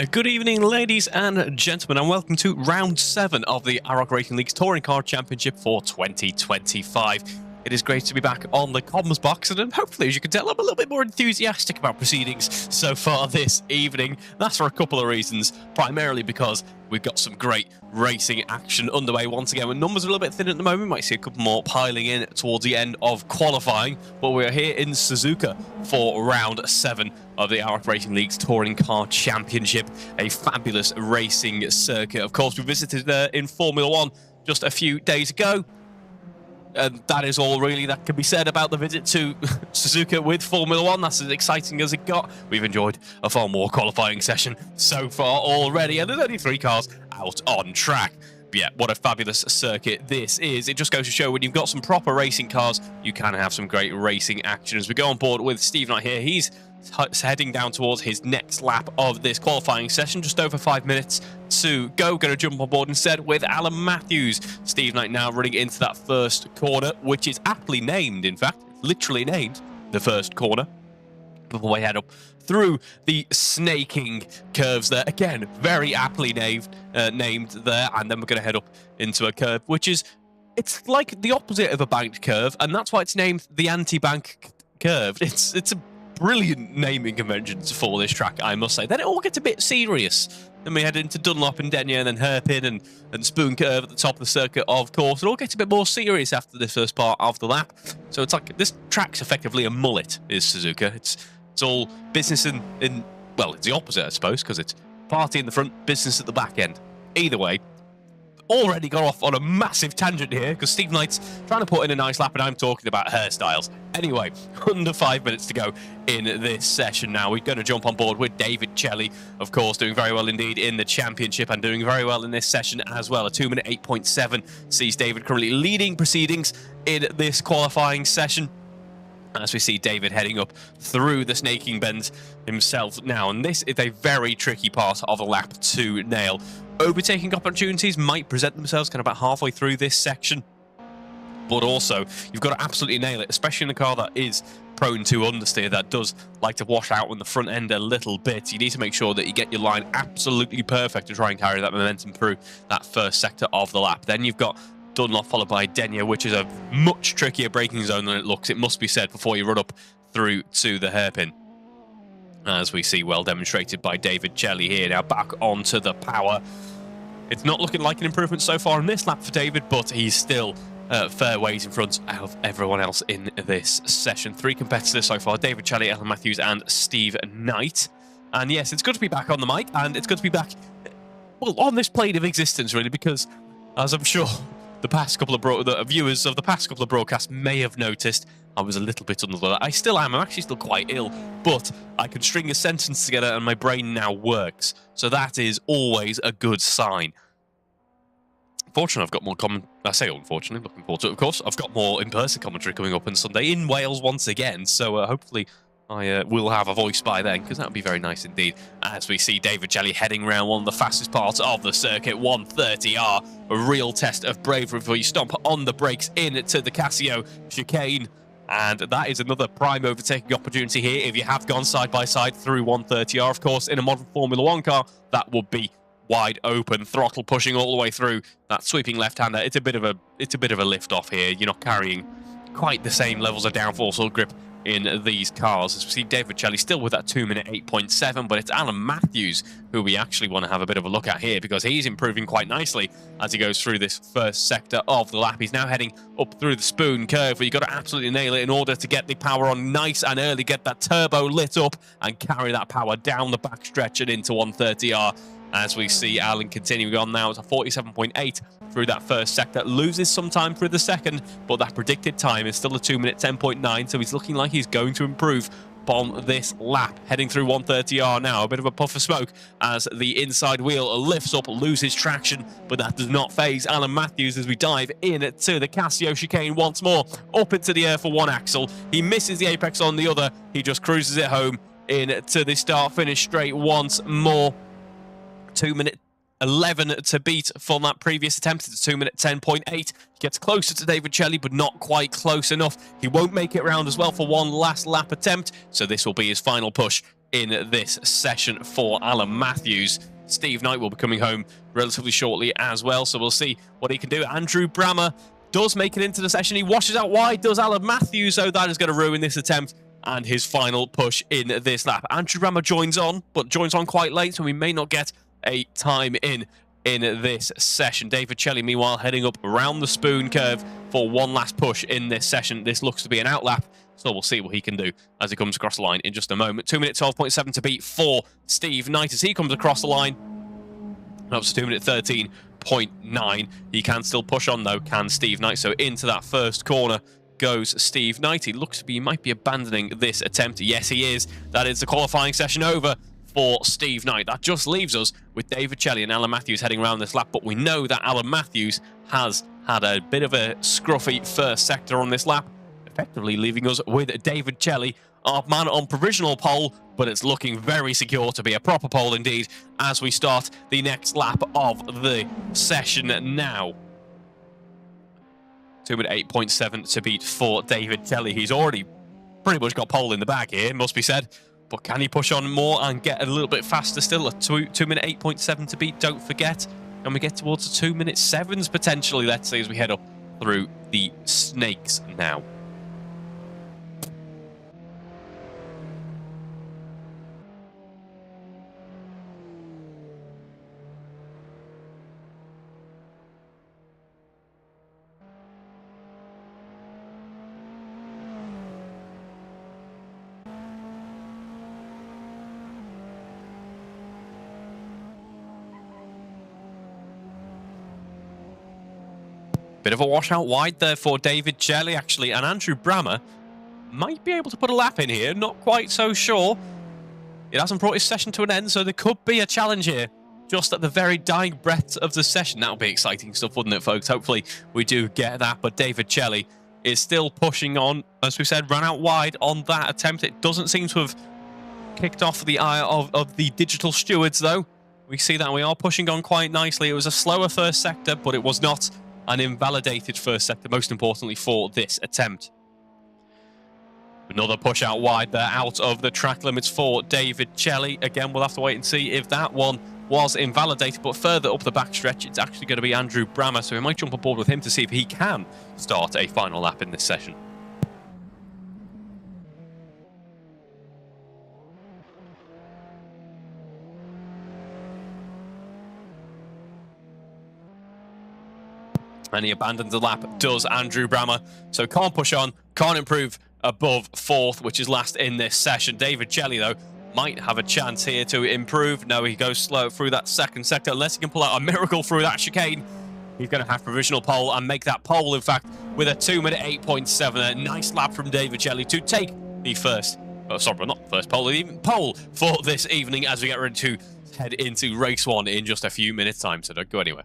Good evening, ladies and gentlemen, and welcome to round 7 of the AROC Racing League's Touring Car Championship for 2025. It is great to be back on the comms box, and hopefully, as you can tell, I'm a little bit more enthusiastic about proceedings so far this evening. That's for a couple of reasons, primarily because we've got some great racing action underway once again. When numbers are a little bit thin at the moment, we might see a couple more piling in towards the end of qualifying, but we're here in Suzuka for round 7 of the AROC Racing League's Touring Car Championship, a fabulous racing circuit. Of course, we visited in Formula 1 just a few days ago. And that is all really that can be said about the visit to Suzuka with Formula 1. That's as exciting as it got. We've enjoyed a far more qualifying session so far already, and there's only 3 cars out on track. But yeah, what a fabulous circuit this is. It just goes to show when you've got some proper racing cars, you can have some great racing action. As we go on board with Steve Knight here, he's heading down towards his next lap of this qualifying session. Just over 5 minutes to go. Going to jump on board instead with Alan Matthews. Steve Knight now running into that first corner, which is aptly named, in fact, literally named the first corner. Before we head up through the snaking curves there. Again, very aptly named there. And then we're going to head up into a curve, which is, it's like the opposite of a banked curve, and that's why it's named the anti-bank curve. It's a brilliant naming conventions for this track, I must say. Then it all gets a bit serious. Then we head into Dunlop and Denyer, and then Hairpin and Spoon Curve at the top of the circuit, of course. It all gets a bit more serious after this first part of the lap. So it's like, this track's effectively a mullet, is Suzuka. It's all business in well, it's the opposite, I suppose, because it's party in the front, business at the back end. Either way, already got off on a massive tangent here because Steve Knight's trying to put in a nice lap and I'm talking about hairstyles. Anyway, under 5 minutes to go in this session now. We're going to jump on board with David Chelly, of course, doing very well indeed in the championship and doing very well in this session as well. A 2-minute 8.7 sees David currently leading proceedings in this qualifying session, as we see David heading up through the snaking bend himself now. And this is a very tricky part of the lap to nail. Overtaking opportunities might present themselves kind of about halfway through this section, but also you've got to absolutely nail it, especially in a car that is prone to understeer, that does like to wash out on the front end a little bit. You need to make sure that you get your line absolutely perfect to try and carry that momentum through that first sector of the lap. Then you've got Dunlop followed by Denyer, which is a much trickier braking zone than it looks, it must be said, before you run up through to the hairpin. As we see, well demonstrated by David Chelly here. Now back onto the power. It's not looking like an improvement so far in this lap for David, but he's still fair ways in front of everyone else in this session. 3 competitors so far: David Chelly, Alan Matthews, and Steve Knight. And yes, it's good to be back on the mic, and it's good to be back, well, on this plane of existence, really, because, as I'm sure the past couple of the viewers of the past couple of broadcasts may have noticed, I was a little bit under the weather. I still am. I'm actually still quite ill, but I can string a sentence together and my brain now works. So that is always a good sign. Fortunately, I've got more I say unfortunately, looking forward to it, of course. I've got more in-person commentary coming up on Sunday in Wales once again, so hopefully I will have a voice by then, because that would be very nice indeed. As we see David Chelly heading around one of the fastest parts of the circuit, 130R, a real test of bravery before you stomp on the brakes into the Casio chicane. And that is another prime overtaking opportunity here. If you have gone side by side through 130R, of course, in a modern Formula 1 car, that would be wide open, throttle pushing all the way through that sweeping left-hander. It's a bit of a lift off here. You're not carrying quite the same levels of downforce or grip in these cars. As we see David Chelly still with that 2-minute 8.7, but it's Alan Matthews who we actually want to have a bit of a look at here, because he's improving quite nicely as he goes through this first sector of the lap. He's now heading up through the Spoon Curve, where you've got to absolutely nail it in order to get the power on nice and early, get that turbo lit up and carry that power down the back stretch and into 130R. As we see Alan continuing on now, it's a 47.8 through that first sector. Loses some time through the second, but that predicted time is still a 2-minute 10.9, so he's looking like he's going to improve on this lap. Heading through 130R now, a bit of a puff of smoke as the inside wheel lifts up, loses traction, but that does not phase Alan Matthews as we dive into the Casio chicane once more. Up into the air for one axle. He misses the apex on the other. He just cruises it home into the start-finish straight once more. 2-minute 11 to beat from that previous attempt. It's 2-minute 10.8. He gets closer to David Chelly, but not quite close enough. He won't make it round as well for one last lap attempt, so this will be his final push in this session for Alan Matthews. Steve Knight will be coming home relatively shortly as well, so we'll see what he can do. Andrew Brammer does make it into the session. He washes out wide, does Alan Matthews, so that is going to ruin this attempt and his final push in this lap. Andrew Brammer joins on, but joins on quite late, so we may not get a time in this session. David Chelly, meanwhile, heading up around the spoon curve for one last push in this session. This looks to be an outlap, so we'll see what he can do as he comes across the line in just a moment. 2 minute 12.7 to beat for Steve Knight as he comes across the line. Up to 2 minute 13.9. He can still push on, though, can Steve Knight. So into that first corner goes Steve Knight. He looks to be, he might be abandoning this attempt. Yes, he is. That is the qualifying session over for Steve Knight. That just leaves us with David Chelly and Alan Matthews heading around this lap, but we know that Alan Matthews has had a bit of a scruffy first sector on this lap, effectively leaving us with David Chelly, our man on provisional pole, but it's looking very secure to be a proper pole indeed as we start the next lap of the session now. 2 minute 8.7 to beat for David Chelly. He's already pretty much got pole in the bag here, must be said. But can he push on more and get a little bit faster still? A 2 minute 8.7 to beat, don't forget. And we get towards the 2 minute 7s potentially, let's say, as we head up through the snakes now. Bit of a washout wide there for David Chelly, actually, and Andrew Brammer might be able to put a lap in here. Not quite so sure. It hasn't brought his session to an end, so there could be a challenge here just at the very dying breath of the session. That would be exciting stuff, wouldn't it, folks? Hopefully we do get that, but David Chelly is still pushing on. As we said, ran out wide on that attempt. It doesn't seem to have kicked off the eye of the digital stewards, though. We see that we are pushing on quite nicely. It was a slower first sector, but it was not an invalidated first sector, most importantly for this attempt. Another push out wide there, out of the track limits for David Chelly. Again, we'll have to wait and see if that one was invalidated, but further up the backstretch, it's actually going to be Andrew Brammer, so we might jump aboard with him to see if he can start a final lap in this session. And he abandons the lap, does Andrew Brammer. So can't push on, can't improve above fourth, which is last in this session. David Chelly, though, might have a chance here to improve. No, he goes slow through that second sector. Unless he can pull out a miracle through that chicane, he's going to have provisional pole and make that pole, in fact, with a 2 minute 8.7. A nice lap from David Chelly to take the first, sorry, not first pole, even pole for this evening as we get ready to head into race one in just a few minutes' time. So don't go anywhere.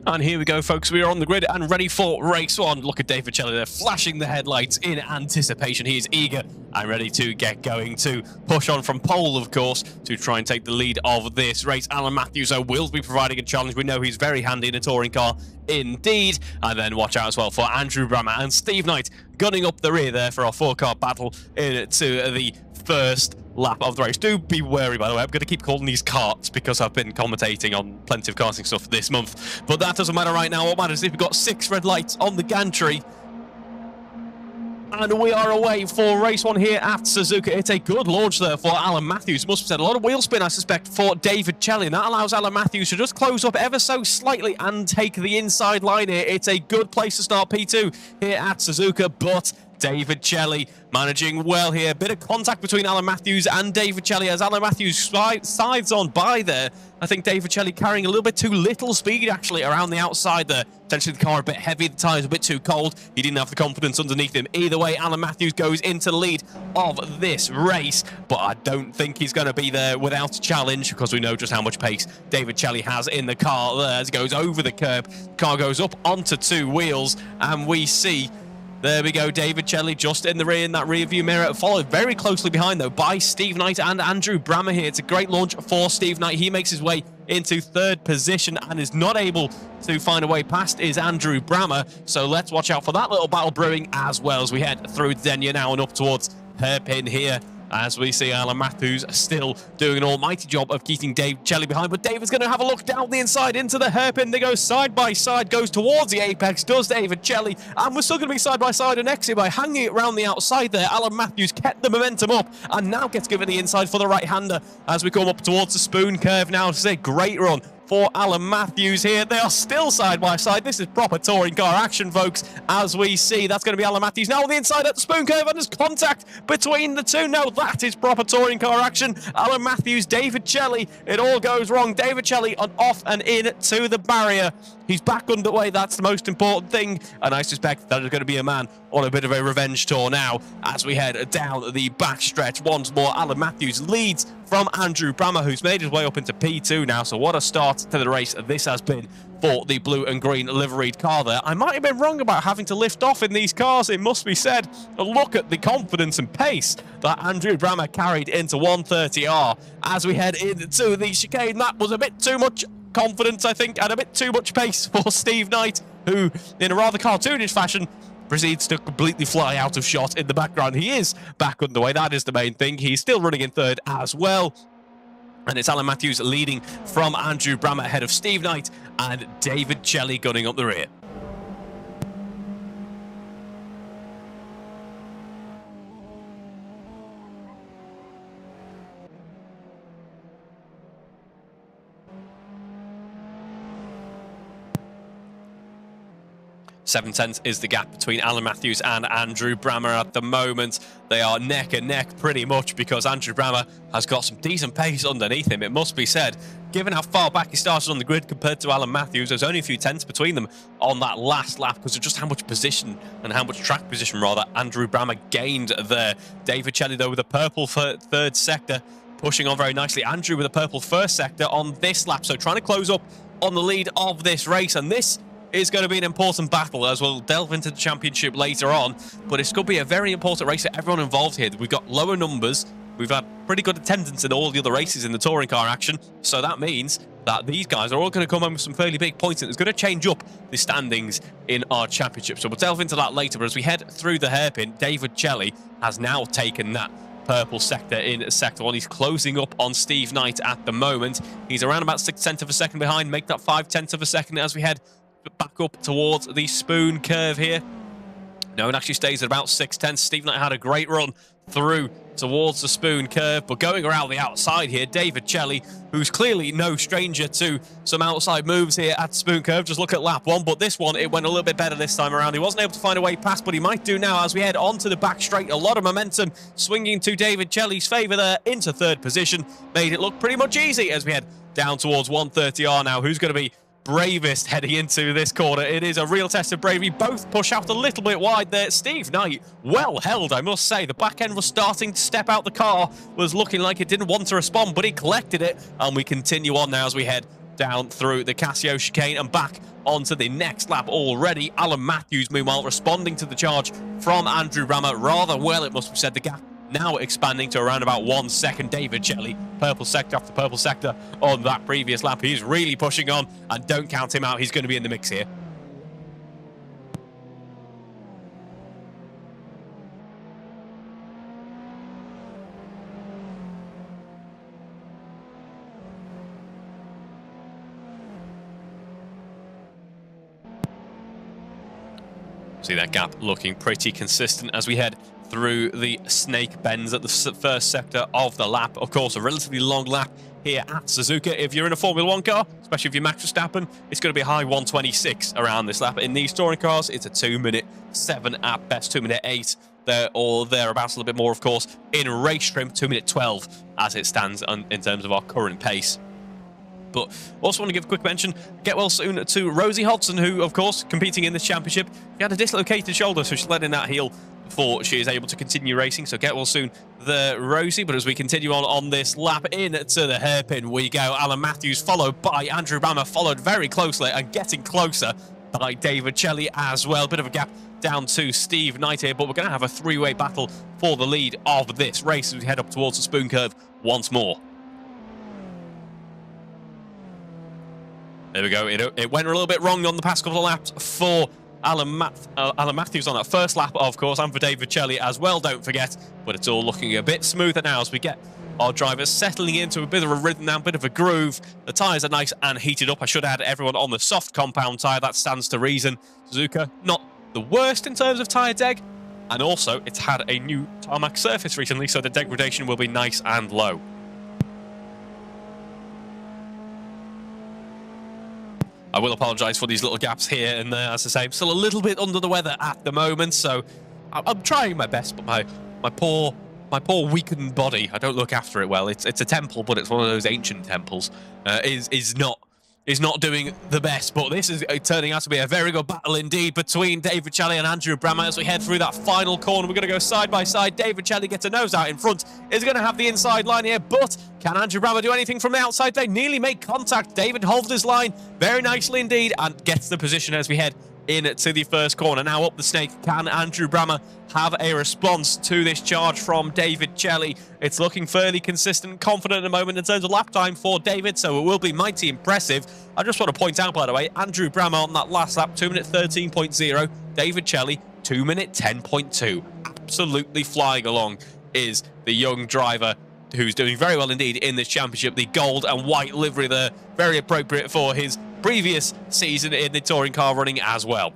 And here we go, folks. We are on the grid and ready for race one. Look at David Taylor there, flashing the headlights in anticipation. He is eager and ready to get going, to push on from pole, of course, to try and take the lead of this race. Alan Matthews, though, will be providing a challenge. We know he's very handy in a touring car indeed. And then watch out as well for Andrew Brammer and Steve Knight gunning up the rear there for our four-car battle into the first lap of the race. Do be wary, by the way. I'm going to keep calling these karts because I've been commentating on plenty of karting stuff this month. But that doesn't matter right now. What matters is we've got 6 red lights on the gantry. And we are away for race one here at Suzuka. It's a good launch there for Alan Matthews. Must be said, a lot of wheel spin, I suspect, for David Taylor. And that allows Alan Matthews to just close up ever so slightly and take the inside line here. It's a good place to start P2 here at Suzuka, but David Taylor managing well here. Bit of contact between Alan Matthews and David Taylor as Alan Matthews sides on by there. I think David Taylor carrying a little bit too little speed, actually, around the outside there. Potentially the car a bit heavy, the tyres a bit too cold. He didn't have the confidence underneath him. Either way, Alan Matthews goes into the lead of this race, but I don't think he's going to be there without a challenge, because we know just how much pace David Taylor has in the car there as he goes over the curb. The car goes up onto 2 wheels, and we see, there we go, David Taylor just in the rear in that rear view mirror, followed very closely behind, though, by Steve Knight and Andrew Brammer here. It's a great launch for Steve Knight. He makes his way into 3rd position and is not able to find a way past is Andrew Brammer. So let's watch out for that little battle brewing as well as we head through Denia now and up towards Hairpin here, as we see Alan Matthews still doing an almighty job of keeping Dave Taylor behind. But David's going to have a look down the inside into the hairpin. They go side by side, goes towards the apex, does David Taylor. And we're still going to be side by side and exit by hanging it around the outside there. Alan Matthews kept the momentum up and now gets given the inside for the right-hander as we come up towards the spoon curve now. It's a great run for Alan Matthews here. They are still side by side. This is proper touring car action, folks, as we see. That's going to be Alan Matthews now on the inside at the spoon curve, and there's contact between the two. No, that is proper touring car action. Alan Matthews, David Taylor, it all goes wrong. David Taylor on off and in to the barrier. He's back underway. That's the most important thing, and I suspect that is going to be a man on a bit of a revenge tour now as we head down the back stretch once more. Alan Matthews leads from Andrew Brammer, who's made his way up into P2 now. So what a start to the race this has been for the blue and green liveried car there. I might have been wrong about having to lift off in these cars, it must be said. Look at the confidence and pace that Andrew Brammer carried into 130R as we head into the chicane. That was a bit too much confidence, I think, and a bit too much pace for Steve Knight, who, in a rather cartoonish fashion, proceeds to completely fly out of shot in the background. He is back underway. That is the main thing. He's still running in 3rd as well. And it's Alan Matthews leading from Andrew Brammer ahead of Steve Knight and David Taylor gunning up the rear. Seven tenths is the gap between Alan Matthews and Andrew Brammer at the moment. They are neck and neck pretty much, because Andrew Brammer has got some decent pace underneath him, it must be said. Given how far back he started on the grid compared to Alan Matthews, there's only a few tenths between them on that last lap because of just how much position and how much track position, rather, Andrew Brammer gained there. David Taylor, though, with a purple for 3rd sector, pushing on very nicely. Andrew with a purple 1st sector on this lap, so trying to close up on the lead of this race. And this is going to be an important battle, as we'll delve into the championship later on. But it's going to be a very important race for everyone involved here. We've got lower numbers. We've had pretty good attendance in all the other races in the touring car action. So that means that these guys are all going to come home with some fairly big points, and it's going to change up the standings in our championship. So we'll delve into that later. But as we head through the hairpin, David Taylor has now taken that purple sector in sector 1. He's closing up on Steve Knight at the moment. He's around about 6/10 of a second behind. Make that 5/10 of a second as we head back up towards the spoon curve here. No, it actually stays at about 6/10. Steve Knight had a great run through towards the spoon curve, but going around the outside here, David Taylor, who's clearly no stranger to some outside moves here at spoon curve. Just look at lap 1, but this one, it went a little bit better this time around. He wasn't able to find a way past, but he might do now as we head onto the back straight. A lot of momentum swinging to David Taylor's favour there into 3rd position. Made it look pretty much easy as we head down towards 130R now. Who's going to be bravest heading into this corner? It is a real test of bravery. Both push out a little bit wide there. Steve Knight, well held, I must say. The back end was starting to step out. The car was looking like it didn't want to respond, but he collected it. And we continue on now as we head down through the Casio chicane and back onto the next lap already. Alan Matthews, meanwhile, responding to the charge from Andrew Brammer rather well, it must be said. The gap now expanding to around about 1 second. David Shelley, purple sector after purple sector on that previous lap. He's really pushing on, and don't count him out. He's going to be in the mix here. See that gap looking pretty consistent as we head through the snake bends at the first sector of the lap. Of course, a relatively long lap here at Suzuka. If you're in a Formula 1 car, especially if you're Max Verstappen, it's going to be a high 126 around this lap. In these touring cars, it's a 2-minute 7 at best, 2-minute 8 there or thereabouts, a little bit more, of course. In race trim, 2-minute 12 as it stands in terms of our current pace. But also want to give a quick mention, get well soon to Rosie Hodgson, who, of course, competing in this championship. She had a dislocated shoulder, so she's letting that heal before she is able to continue racing. So get well soon, the Rosie. But as we continue on this lap, in to the hairpin we go. Alan Matthews followed by Andrew Brammer, followed very closely and getting closer by David Shelley as well. Bit of a gap down to Steve Knight here, but we're going to have a three-way battle for the lead of this race as we head up towards the spoon curve once more. There we go. It went a little bit wrong on the past couple of laps for Alan Matthews on that first lap, of course, and for David Shelley as well, don't forget. But it's all looking a bit smoother now as we get our drivers settling into a bit of a rhythm now, a bit of a groove. The tyres are nice and heated up. I should add everyone on the soft compound tyre. That stands to reason. Suzuka, not the worst in terms of tyre deg. And also, it's had a new tarmac surface recently, so the degradation will be nice and low. I will apologise for these little gaps here and there. As I say, I'm still a little bit under the weather at the moment, so I'm trying my best, but my poor weakened body, I don't look after it well. It's a temple, but it's one of those ancient temples. Is not doing the best, but this is turning out to be a very good battle indeed between David Shelley and Andrew Brammer as we head through that final corner. We're going to go side by side. David Shelley gets a nose out in front, is going to have the inside line here, but can Andrew Brammer do anything from the outside? They nearly make contact. David holds his line very nicely indeed and gets the position as we head into the first corner. Now up the snake, can Andrew Brammer have a response to this charge from David Shelley? It's looking fairly consistent, confident at the moment in terms of lap time for David, so it will be mighty impressive. I just want to point out, by the way, Andrew Brammer on that last lap, 2-minute 13.0. David Shelley, 2-minute 10.2. Absolutely flying along is the young driver who's doing very well indeed in this championship. The gold and white livery there, very appropriate for his previous season in the touring car running as well.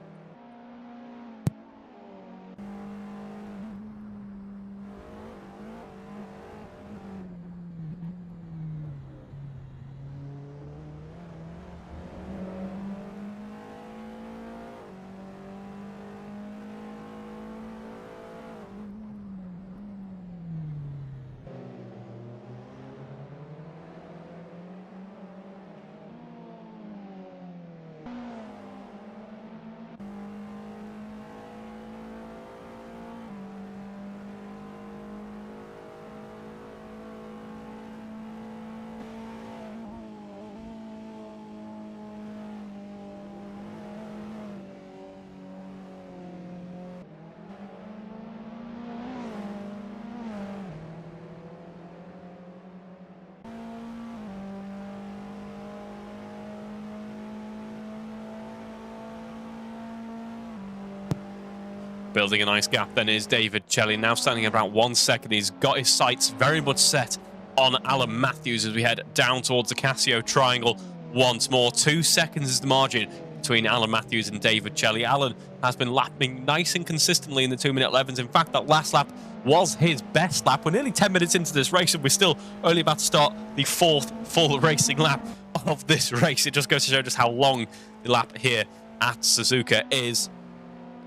Building a nice gap then is David Shelley, now standing at about 1 second. He's got his sights very much set on Alan Matthews as we head down towards the Casio triangle once more. 2 seconds is the margin between Alan Matthews and David Shelley. Alan has been lapping nice and consistently in the 2-minute 11s. In fact, that last lap was his best lap. We're nearly 10 minutes into this race and we're still only about to start the 4th full racing lap of this race. It just goes to show just how long the lap here at Suzuka is.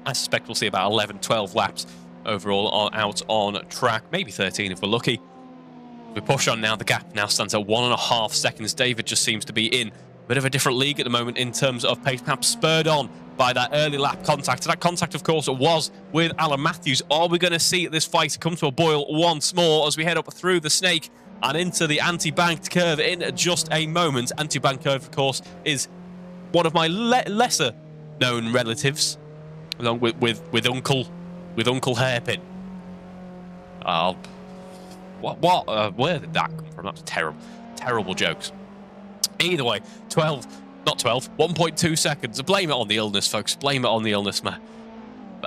I suspect we'll see about 11, 12 laps overall out on track, maybe 13 if we're lucky. We push on now. The gap now stands at 1.5 seconds. David just seems to be in a bit of a different league at the moment in terms of pace, perhaps spurred on by that early lap contact. And that contact, of course, was with Alan Matthews. Are we going to see this fight come to a boil once more as we head up through the snake and into the anti-banked curve in just a moment? Anti-banked curve, of course, is one of my lesser known relatives, along with Uncle Hairpin. Where did that come from? That's terrible jokes. Either way, 1.2 seconds. Blame it on the illness, folks. Blame it on the illness, man.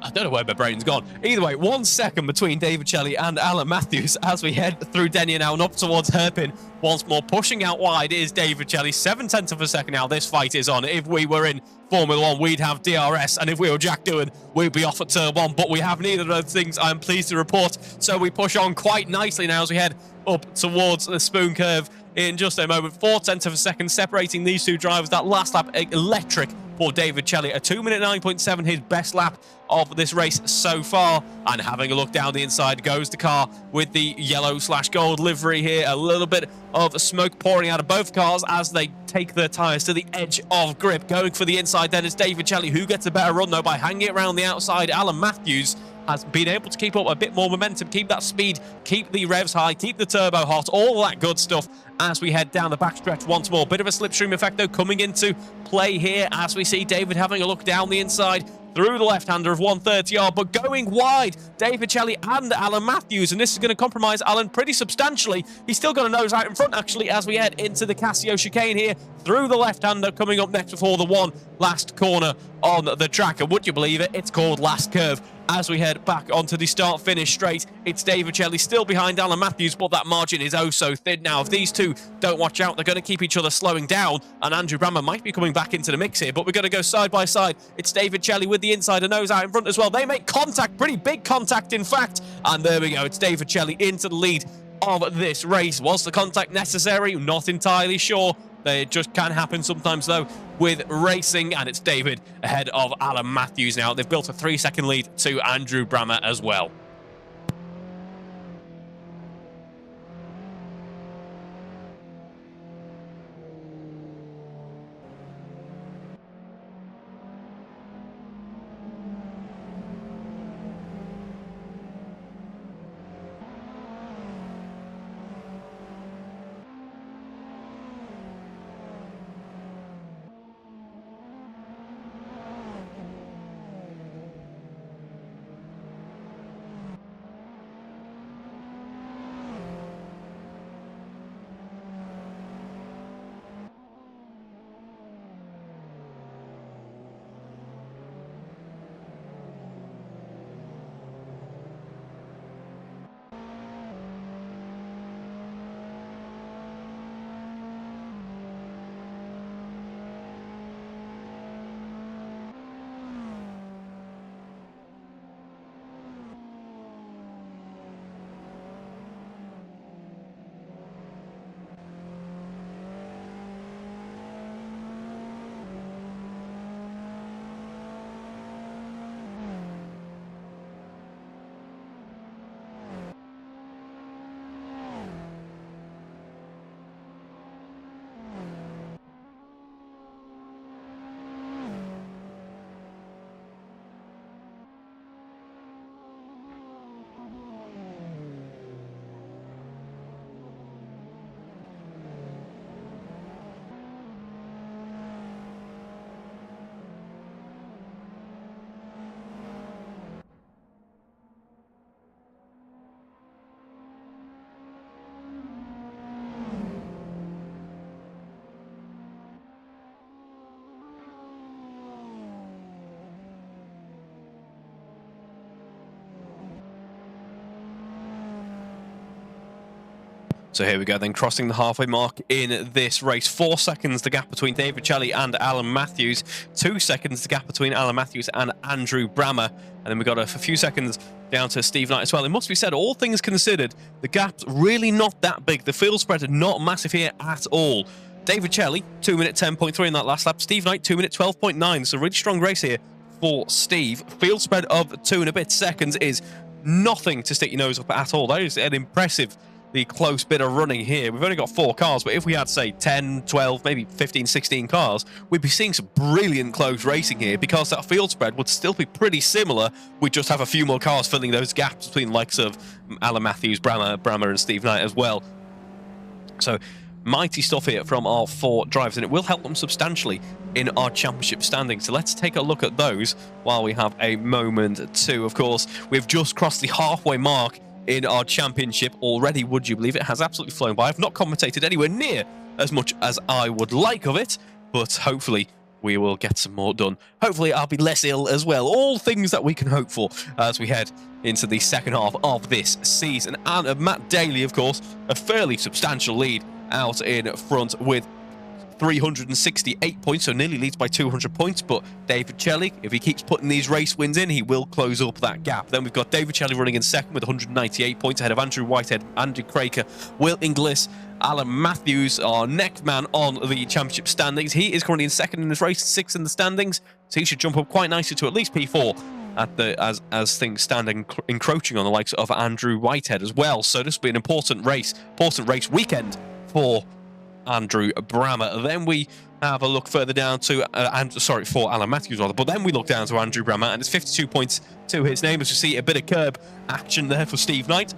I don't know where my brain's gone. Either way, 1 second between David Shelley and Alan Matthews as we head through Denny now and up towards Hairpin. Once more, pushing out wide is David Shelley. 0.7 of a second now. This fight is on. If we were in Formula 1, we'd have DRS, and if we were Jack Doohan, we'd be off at turn 1, but we have neither of those things, I'm pleased to report. So we push on quite nicely now as we head up towards the spoon curve in just a moment. 0.4 of a second separating these two drivers. That last lap, electric for David Shelley. A 2-minute 9.7, his best lap of this race so far. And having a look down the inside goes the car with the yellow/gold livery here. A little bit of smoke pouring out of both cars as they take their tyres to the edge of grip. Going for the inside then is David Shelley, who gets a better run though by hanging it around the outside. Alan Matthews has been able to keep up a bit more momentum, keep that speed, keep the revs high, keep the turbo hot, all that good stuff as we head down the backstretch once more. Bit of a slipstream effect though coming into play here as we see David having a look down the inside through the left-hander of 130R, but going wide, David Shelley and Alan Matthews, and this is going to compromise Alan pretty substantially. He's still got a nose out in front, actually, as we head into the Casio chicane here, through the left-hander, coming up next before the one last corner on the track. And would you believe it, it's called Last Curve. As we head back onto the start-finish straight, it's David Shelley still behind Alan Matthews, but that margin is oh so thin now. If these two don't watch out, they're going to keep each other slowing down, and Andrew Brammer might be coming back into the mix here, but we're going to go side by side. It's David Shelley with the insider nose out in front as well. They make contact, pretty big contact, in fact, and there we go. It's David Shelley into the lead of this race. Was the contact necessary? Not entirely sure. It just can happen sometimes, though, with racing, and it's David ahead of Alan Matthews now. They've built a 3-second lead to Andrew Brammer as well. So here we go then, crossing the halfway mark in this race. 4 seconds the gap between David Shelley and Alan Matthews. 2 seconds the gap between Alan Matthews and Andrew Brammer. And then we've got a few seconds down to Steve Knight as well. It must be said, all things considered, the gap's really not that big. The field spread is not massive here at all. David Shelley, 2-minute 10.3 in that last lap. Steve Knight, 2-minute 12.9. So a really strong race here for Steve. Field spread of 2 and a bit seconds is nothing to stick your nose up at all. That is an impressive the close bit of running here. We've only got 4 cars, but if we had, say, 10, 12, maybe 15, 16 cars, we'd be seeing some brilliant close racing here, because that field spread would still be pretty similar. We'd just have a few more cars filling those gaps between the likes of Alan Matthews, Brammer, and Steve Knight as well. So mighty stuff here from our 4 drivers, and it will help them substantially in our championship standings. So let's take a look at those while we have a moment to. Of course, we've just crossed the halfway mark in our championship already. Would you believe it? Has absolutely flown by. I've not commentated anywhere near as much as I would like of it, but hopefully we will get some more done. Hopefully I'll be less ill as well. All things that we can hope for as we head into the second half of this season. And Matt Daly, of course, a fairly substantial lead out in front with 368 points, so nearly leads by 200 points. But David Chelly, if he keeps putting these race wins in, he will close up that gap. Then we've got David Chelly running in second with 198 points, ahead of Andrew Whitehead, Andy Craker, Will Inglis, Alan Matthews, our next man on the championship standings. He is currently in second in this race, 6th in the standings, so he should jump up quite nicely to at least P4 at the as things stand, encroaching on the likes of Andrew Whitehead as well. So this will be an important race weekend for Andrew Brammer. Then we have a look further down to for Alan Matthews rather, but then we look down to Andrew Brammer, and it's 52 points to his name. As you see, a bit of curb action there for Steve Knight.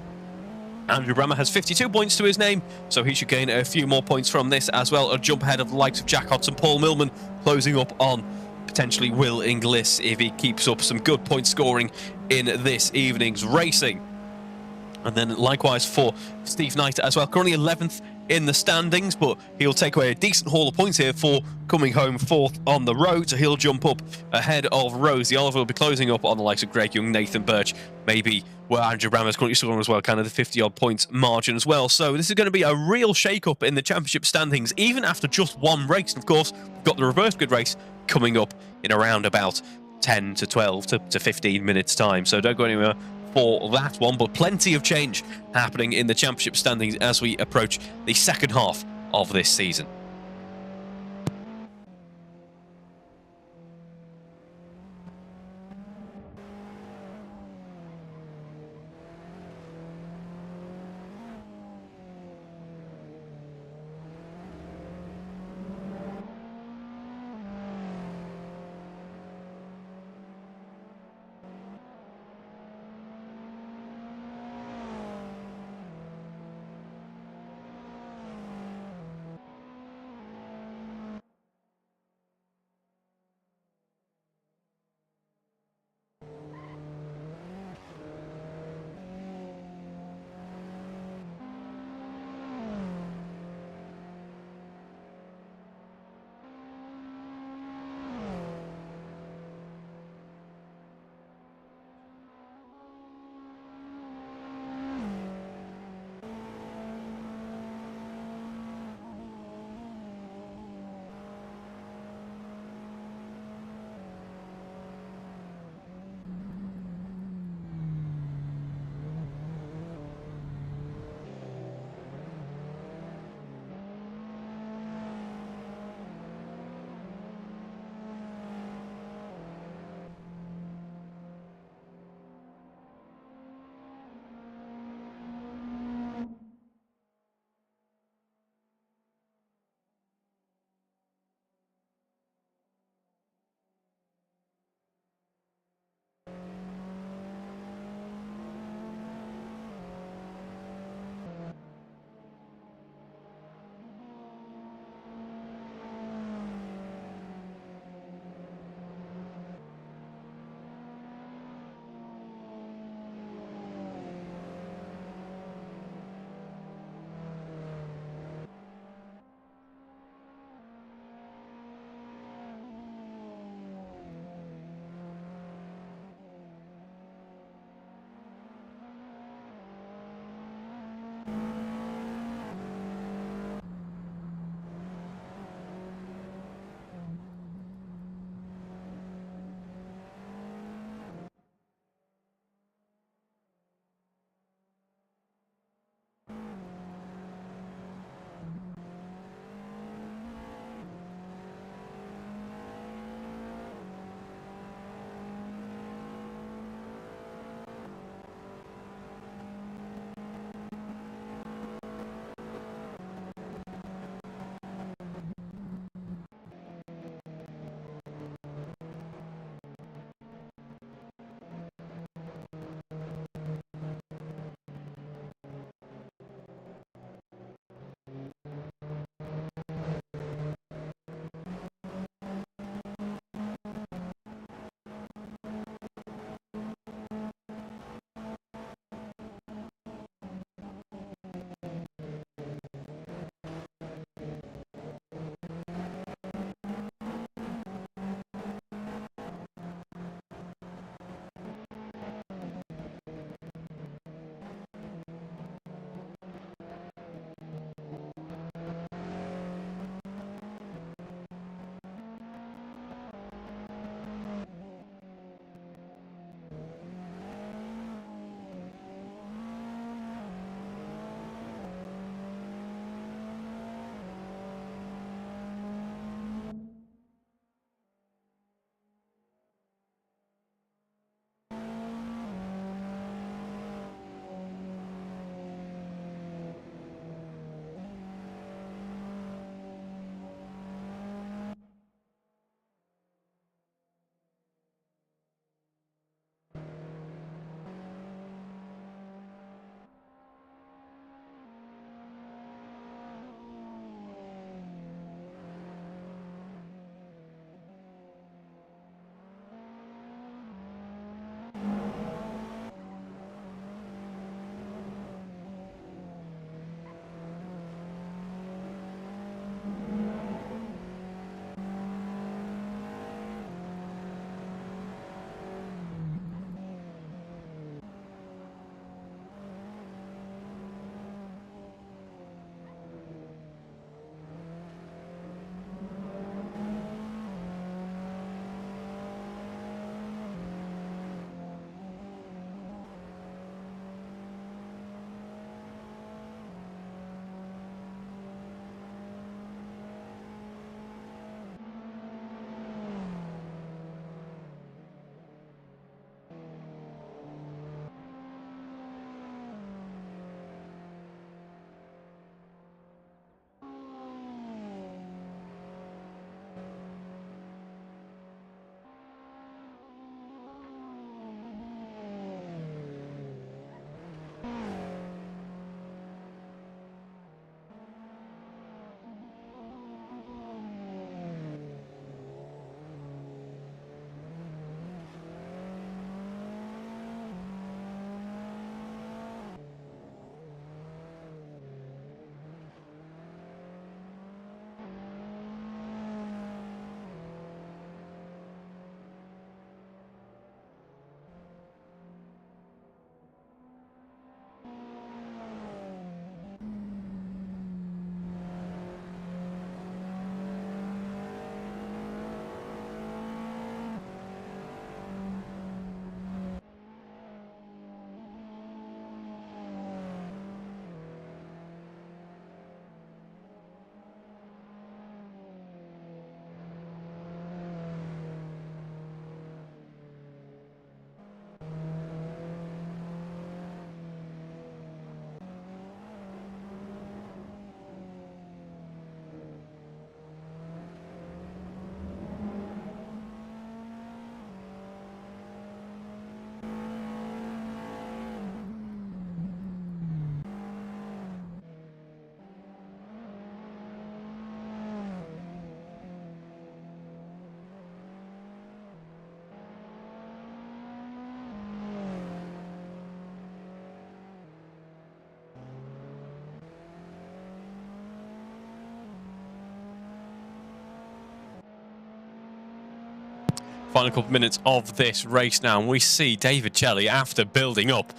Andrew Brammer has 52 points to his name, so he should gain a few more points from this as well. A jump ahead of the likes of Jack Hodson, Paul Millman, closing up on potentially Will Inglis if he keeps up some good point scoring in this evening's racing. And then likewise for Steve Knight as well, currently 11th in the standings, but he'll take away a decent haul of points here for coming home 4th on the road, so he'll jump up ahead of Rosie Oliver. Will be closing up on the likes of Greg Young, Nathan Birch, maybe where Andrew Brammer is currently scoring as well, kind of the 50-odd points margin as well. So this is going to be a real shake-up in the championship standings, even after just one race. And of course, we've got the reverse grid race coming up in around about 10 to 12 to 15 minutes time, so don't go anywhere for that one. But plenty of change happening in the championship standings as we approach the second half of this season. Final couple of minutes of this race now, and we see David Chelly, after building up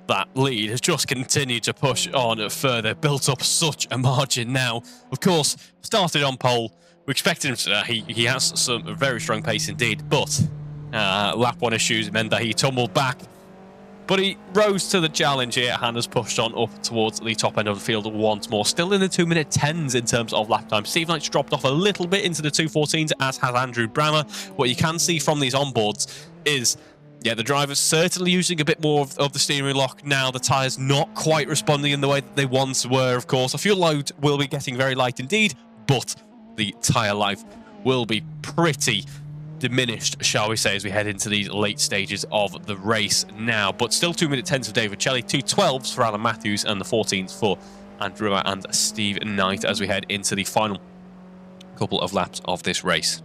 that lead, has just continued to push on further, built up such a margin now. Of course, started on pole. We expected him to, he has some very strong pace indeed, but lap 1 issues meant that he tumbled back. But he rose to the challenge here and has pushed on up towards the top end of the field once more. Still in the 2-minute 10s in terms of lap time. Steve Knight's dropped off a little bit into the 2:14s, as has Andrew Brammer. What you can see from these onboards is, yeah, the driver's certainly using a bit more of the steering lock now. The tyres not quite responding in the way that they once were, of course. A fuel load will be getting very light indeed, but the tyre life will be pretty diminished, shall we say, as we head into these late stages of the race now. But still 2-minute 10s for David Chelly, 2:12s for Alan Matthews, and the 14s for Andrew and Steve Knight as we head into the final couple of laps of this race.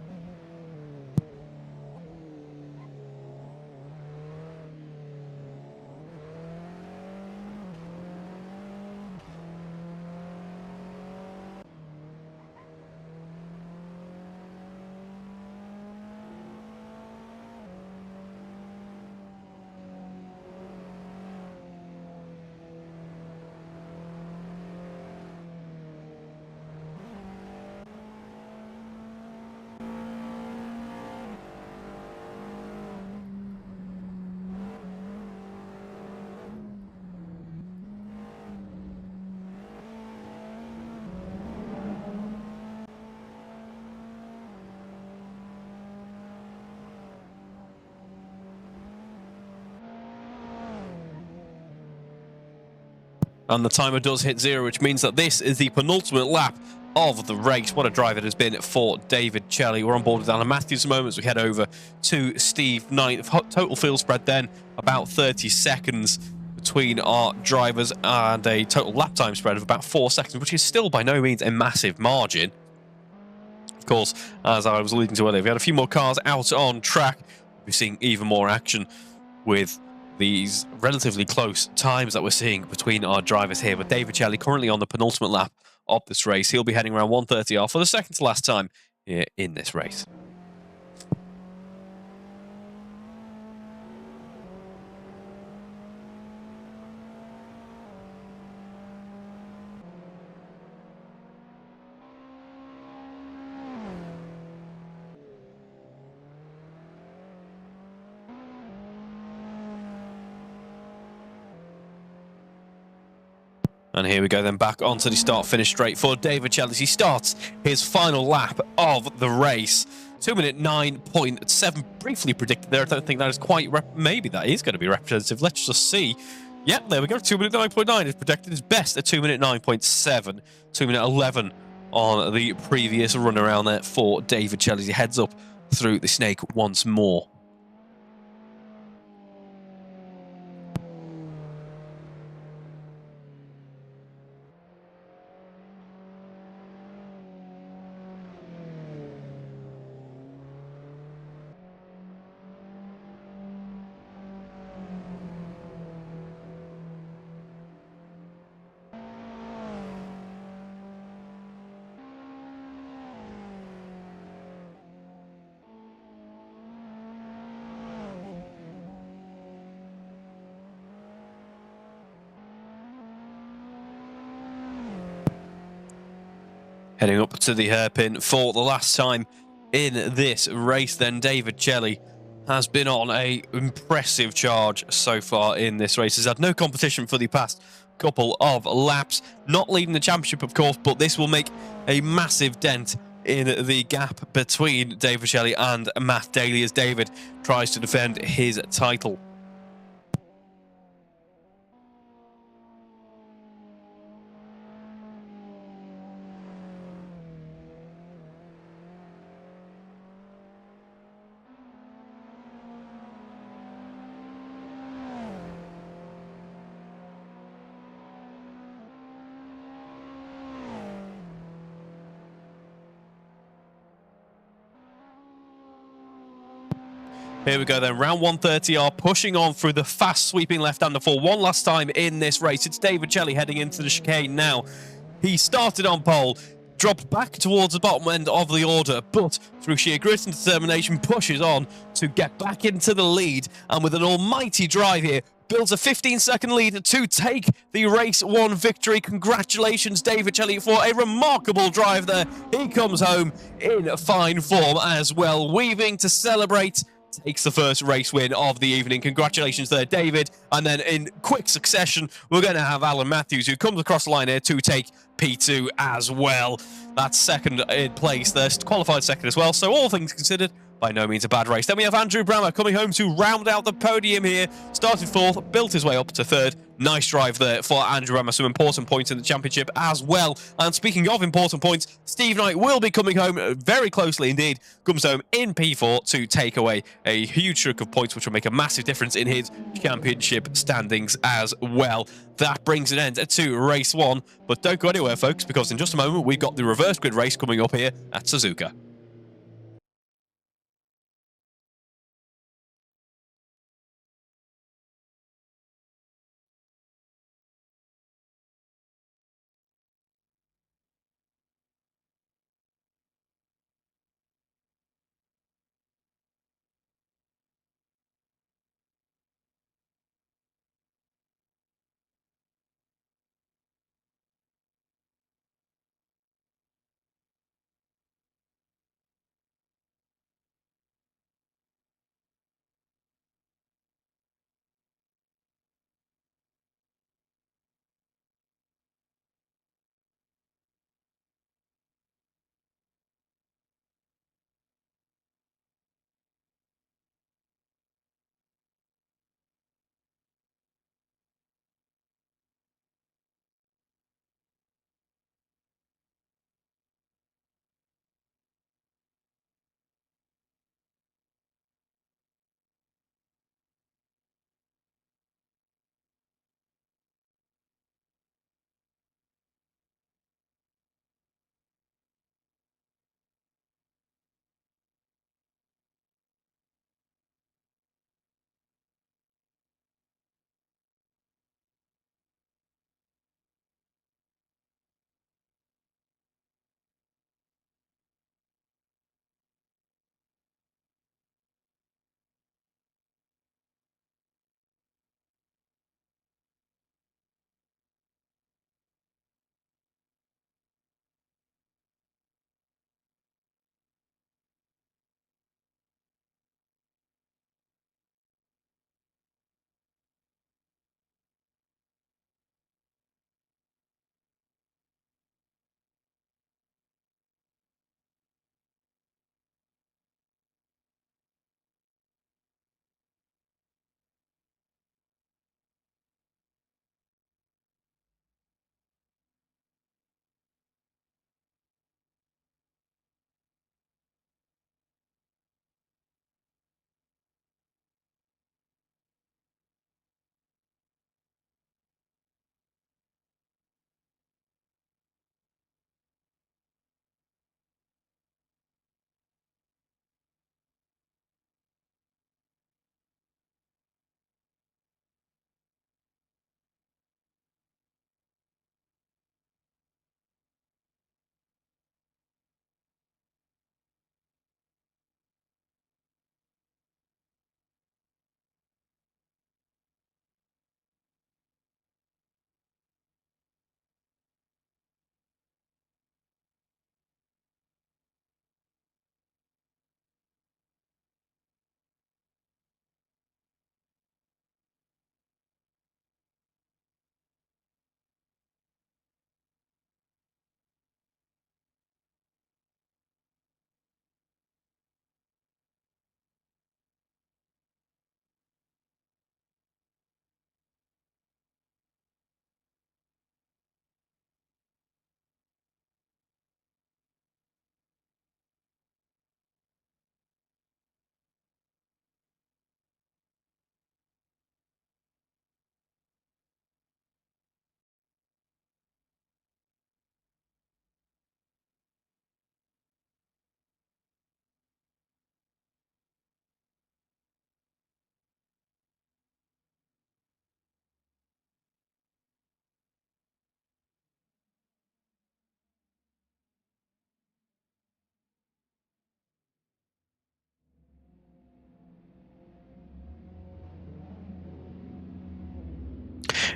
And the timer does hit 0, which means that this is the penultimate lap of the race. What a drive it has been for David Chelly. We're on board with Alan Matthews at the moment as we head over to Steve Knight. Total field spread then, about 30 seconds between our drivers, and a total lap time spread of about 4 seconds, which is still by no means a massive margin. Of course, as I was alluding to earlier, we had a few more cars out on track. We're seeing even more action with these relatively close times that we're seeing between our drivers here. But David Chelly currently on the penultimate lap of this race. He'll be heading around 1:30 for the second to last time here in this race. And here we go then, back onto the start-finish straight for David Chelly. He starts his final lap of the race. 2-minute 9.7, briefly predicted there. I don't think that is quite, maybe that is going to be representative. Let's just see. Yep, there we go. 2-minute 9.9 is predicted his best at 2-minute 9.7. 2-minute 11 on the previous run around there for David Chelly. He heads up through the snake once more. Heading up to the hairpin for the last time in this race then, David Chelly has been on a impressive charge so far in this race. He's had no competition for the past couple of laps. Not leading the championship, of course, but this will make a massive dent in the gap between David Chelly and Matt Daly as David tries to defend his title. Here we go then, round 130 are pushing on through the fast sweeping left-hander for one last time in this race. It's David Chelly heading into the chicane now. He started on pole, drops back towards the bottom end of the order, but through sheer grit and determination pushes on to get back into the lead, and with an almighty drive here, builds a 15-second lead to take the race 1 victory. Congratulations, David Elliott, for a remarkable drive there. He comes home in fine form as well, weaving to celebrate. Takes the first race win of the evening. Congratulations there, David. And then in quick succession, we're going to have Alan Matthews, who comes across the line here to take P2 as well. That's second in place there, qualified second as well. So all things considered, by no means a bad race. Then we have Andrew Brammer coming home to round out the podium here. Started fourth, built his way up to third. Nice drive there for Andrew Brammer. Some important points in the championship as well. And speaking of important points, Steve Knight will be coming home very closely indeed. Comes home in P4 to take away a huge chunk of points, which will make a massive difference in his championship standings as well. That brings an end to race 1. But don't go anywhere, folks, because in just a moment, we've got the reverse grid race coming up here at Suzuka.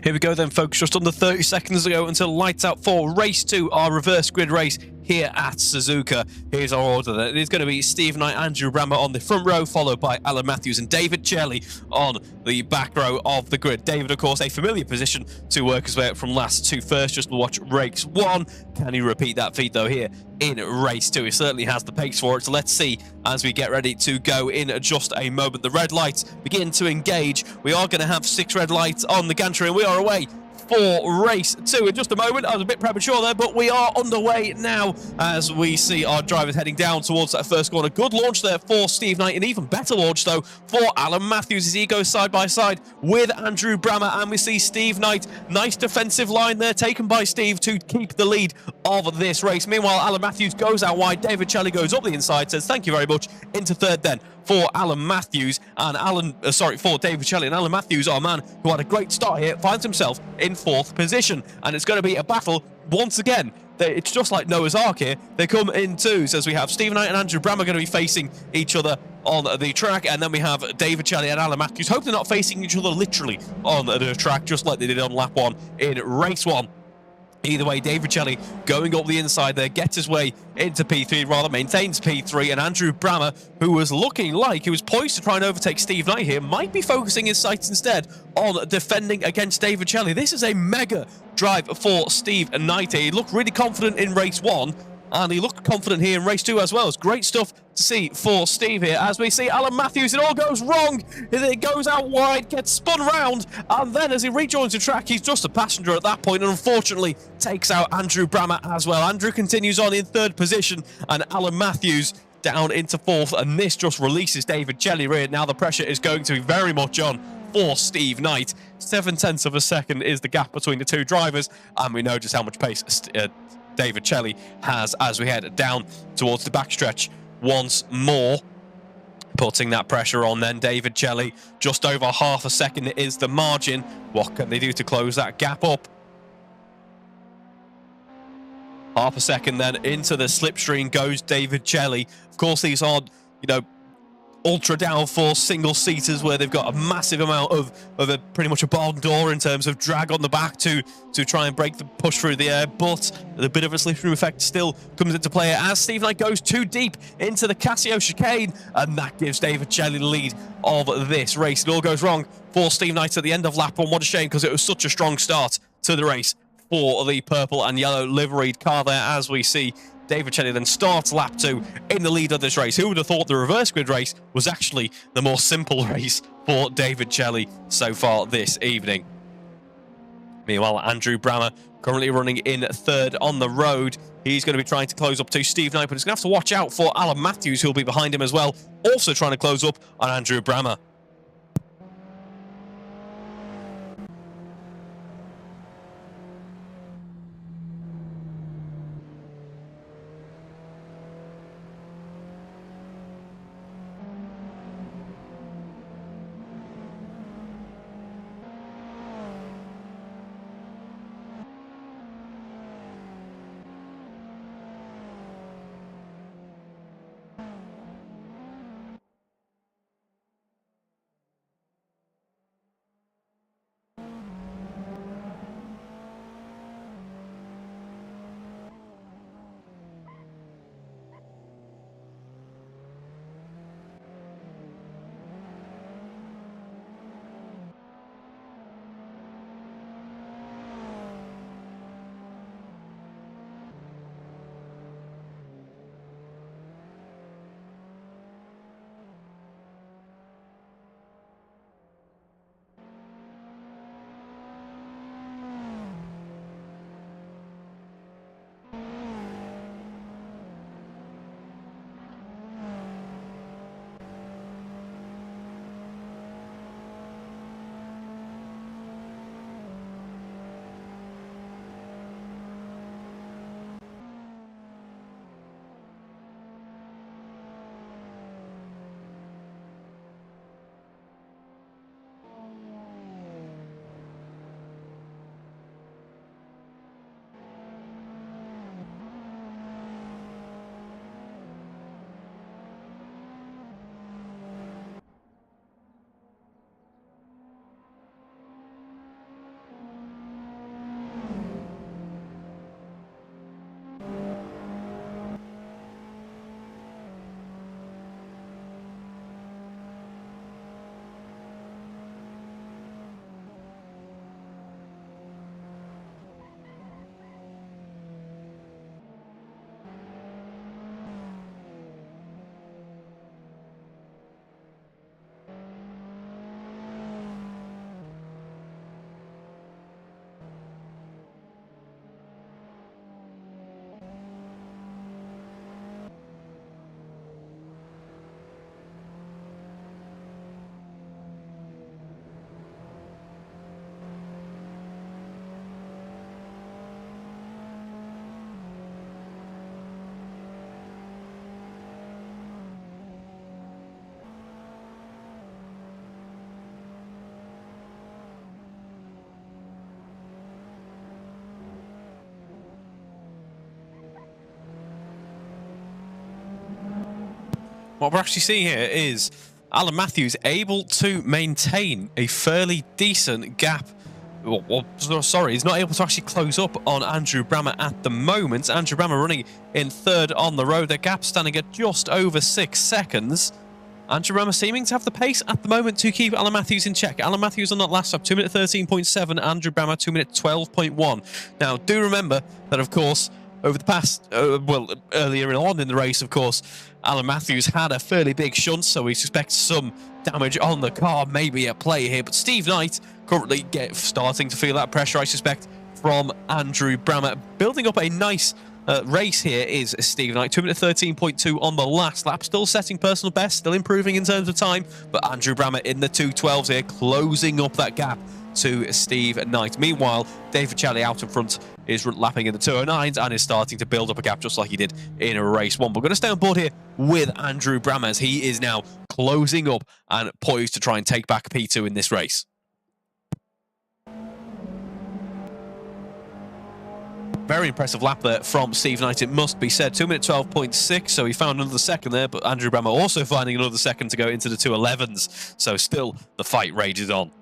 Here we go then, folks. Just under 30 seconds ago until lights out for race 2, our reverse grid race here at Suzuka. Here's our order then. It is going to be Steve Knight, Andrew Brammer on the front row, followed by Alan Matthews and David Shelley on the back row of the grid. David, of course, a familiar position to work his way up from last to first. Just watch race 1. Can he repeat that feat, though, here in race 2? He certainly has the pace for it. So let's see as we get ready to go in just a moment. The red lights begin to engage. We are going to have 6 red lights on the gantry, and we are away for race 2 in just a moment. I was a bit premature there, but we are underway now as we see our drivers heading down towards that first corner. Good launch there for Steve Knight, an even better launch though for Alan Matthews as he goes side by side with Andrew Brammer, and we see Steve Knight. Nice defensive line there taken by Steve to keep the lead of this race. Meanwhile, Alan Matthews goes out wide. David Shelley goes up the inside, says thank you very much, into third then for Alan Matthews and for David Shelley. And Alan Matthews, our man who had a great start here, finds himself in 4th position, and it's going to be a battle once again. It's just like Noah's Ark here. They come in twos as we have Steve Knight and Andrew Brammer going to be facing each other on the track, and then we have David Shelley and Alan Matthews. Hope they're not facing each other literally on the track, just like they did on lap 1 in race 1. Either way, David Shelley going up the inside there, gets his way into P3, rather maintains P3, and Andrew Brammer, who was looking like he was poised to try and overtake Steve Knight here, might be focusing his sights instead on defending against David Shelley. This is a mega drive for Steve Knight here. He looked really confident in race 1, and he looked confident here in race 2 as well. It's great stuff to see for Steve here as we see Alan Matthews. It all goes wrong. It goes out wide, gets spun round, and then as he rejoins the track, he's just a passenger at that point and unfortunately takes out Andrew Brammer as well. Andrew continues on in 3rd position and Alan Matthews down into 4th, and this just releases David Shelley rear. Now the pressure is going to be very much on for Steve Knight. 0.7 of a second is the gap between the two drivers, and we know just how much pace David Shelley has as we head down towards the backstretch once more. Putting that pressure on then, David Shelley, just over half a second is the margin. What can they do to close that gap up? Half a second then into the slipstream goes David Shelley. Of course, these are, ultra downforce single seaters where they've got a massive amount of pretty much a barn door in terms of drag on the back to try and break the push through the air, but a bit of a slipstream effect still comes into play as Steve Knight goes too deep into the Casio chicane, and that gives David Shelley the lead of this race. It all goes wrong for Steve Knight at the end of lap 1. What a shame, because it was such a strong start to the race for the purple and yellow liveried car there as we see David Shelley then starts lap 2 in the lead of this race. Who would have thought the reverse grid race was actually the more simple race for David Shelley so far this evening? Meanwhile, Andrew Brammer currently running in 3rd on the road. He's going to be trying to close up to Steve Knight, but he's going to have to watch out for Alan Matthews, who'll be behind him as well, also trying to close up on Andrew Brammer. what we're actually seeing here is Alan Matthews able to maintain a fairly decent gap. Sorry, he's not able to actually close up on Andrew Brammer at the moment. Andrew Brammer running in third on the road. Their gap standing at just over 6 seconds. Andrew Brammer seeming to have the pace at the moment to keep Alan Matthews in check. Alan Matthews on that last lap, 2 minute 13.7. Andrew Brammer, 2 minute 12.1. Now, do remember that, of course, over the past, earlier on in the race, of course, Alan Matthews had a fairly big shunt, so we suspect some damage on the car may be at play here. But Steve Knight currently starting to feel that pressure, I suspect, from Andrew Brammer. Building up a nice race here is Steve Knight, 2 minute 13.2 on the last lap, still setting personal best, still improving in terms of time, but Andrew Brammer in the 2:12s here, closing up that gap to Steve Knight. Meanwhile, David Challey out in front is lapping in the 209s and is starting to build up a gap just like he did in race 1. But we're going to stay on board here with Andrew Brammer as he is now closing up and poised to try and take back P2 in this race. Very impressive lap there from Steve Knight, it must be said. 2 minute 12.6, so he found another second there, but Andrew Brammer also finding another second to go into the 211s. So still, the fight rages on.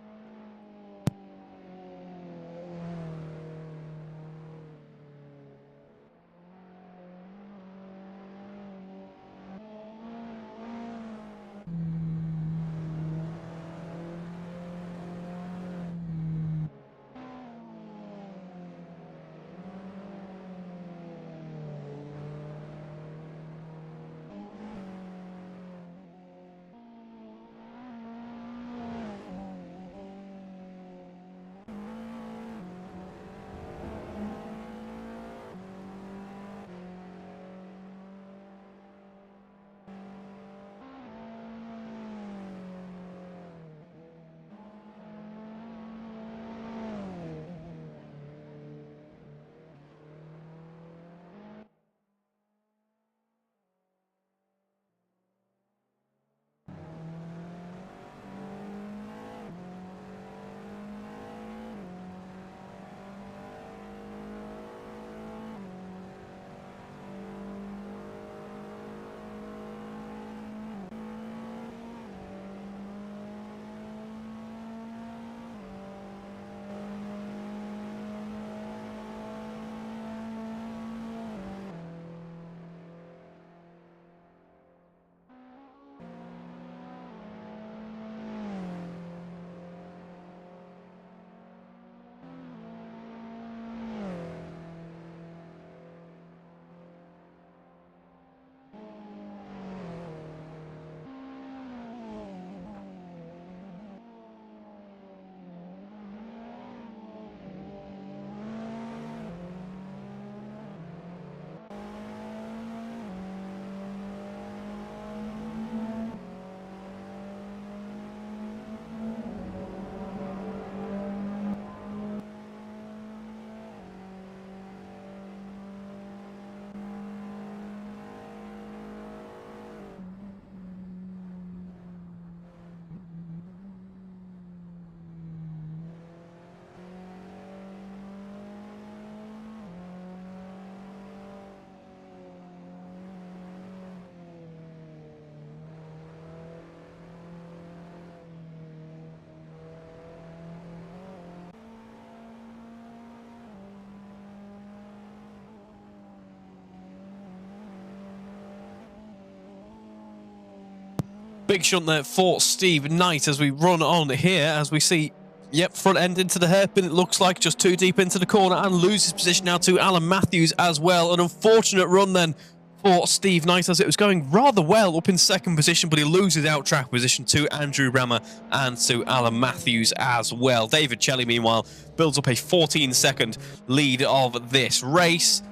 Big shunt there for Steve Knight as we run on here, as we see, yep, front end into the hairpin, it looks like, just too deep into the corner, and loses position now to Alan Matthews as well. An unfortunate run then for Steve Knight, as it was going rather well up in second position, but he loses out track position to Andrew Brammer and to Alan Matthews as well. David Challey, meanwhile, builds up a 14-second lead of this race.